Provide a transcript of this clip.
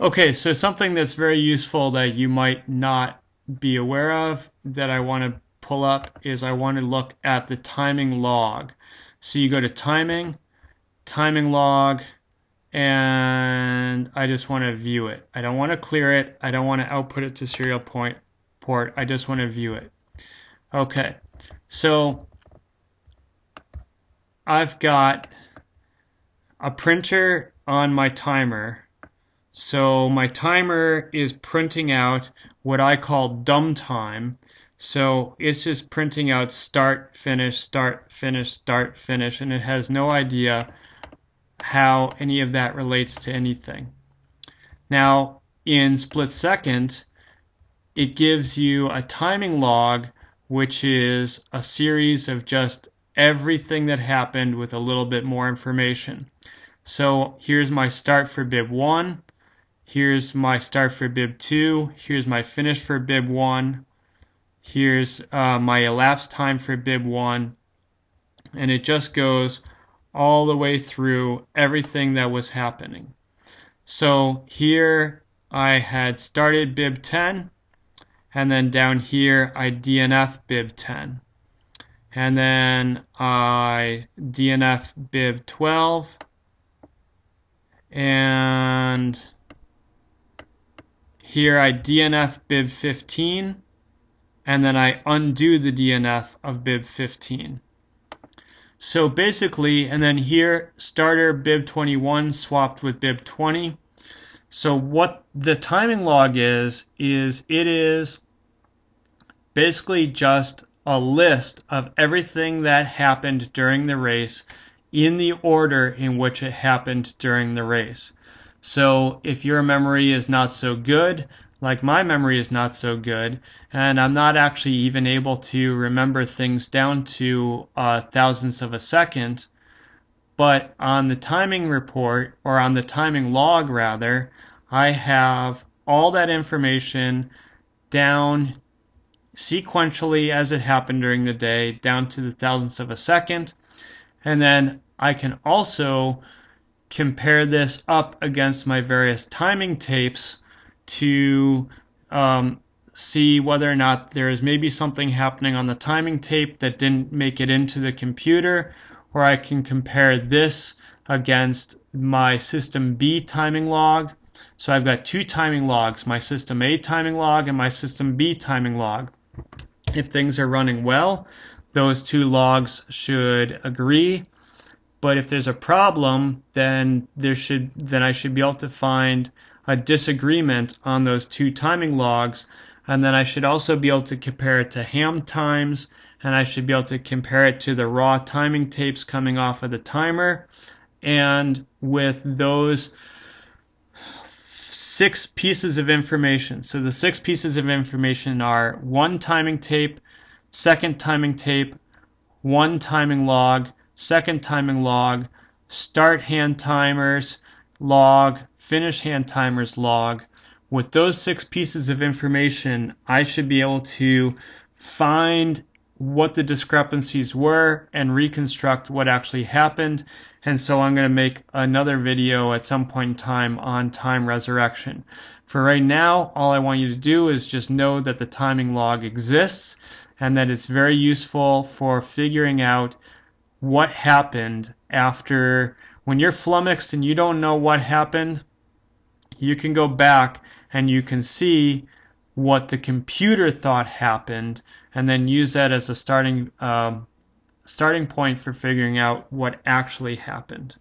Okay, so something that's very useful that you might not be aware of that I want to pull up is I want to look at the timing log. So you go to timing log, and I just want to view it. I don't want to clear it. I don't want to output it to serial port. I just want to view it. Okay, so I've got a printer on my timer. So my timer is printing out what I call dumb time. So it's just printing out start, finish, start, finish, start, finish, and it has no idea how any of that relates to anything. Now, in split second, it gives you a timing log, which is a series of just everything that happened with a little bit more information. So here's my start for bib 1. Here's my start for bib 2. Here's my finish for bib 1. Here's my elapsed time for bib 1. And it just goes all the way through everything that was happening. So here I had started bib 10, and then down here I DNF bib 10. And then I DNF bib 12, and here I DNF bib 15, and then I undo the DNF of bib 15. So basically, and then here starter bib 21 swapped with bib 20. So what the timing log is it is basically just a list of everything that happened during the race in the order in which it happened during the race. So if your memory is not so good, like my memory is not so good, and I'm not actually even able to remember things down to thousandths of a second, but on the timing report, or on the timing log rather, I have all that information down sequentially as it happened during the day, down to the thousandths of a second. And then I can also compare this up against my various timing tapes to see whether or not there is maybe something happening on the timing tape that didn't make it into the computer, or I can compare this against my system B timing log. So I've got two timing logs, my system A timing log and my system B timing log. If things are running well, those two logs should agree. But if there's a problem, then I should be able to find a disagreement on those two timing logs, and then I should also be able to compare it to ham times, and I should be able to compare it to the raw timing tapes coming off of the timer. And with those 6 pieces of information, so the 6 pieces of information are one timing tape, second timing tape, one timing log, second timing log, start hand timers log, finish hand timers log. With those 6 pieces of information, I should be able to find what the discrepancies were and reconstruct what actually happened. And so I'm going to make another video at some point in time on time resurrection. For right now, all I want you to do is just know that the timing log exists and that it's very useful for figuring out what happened after. When you're flummoxed and you don't know what happened, you can go back and you can see what the computer thought happened, and then use that as a starting point for figuring out what actually happened.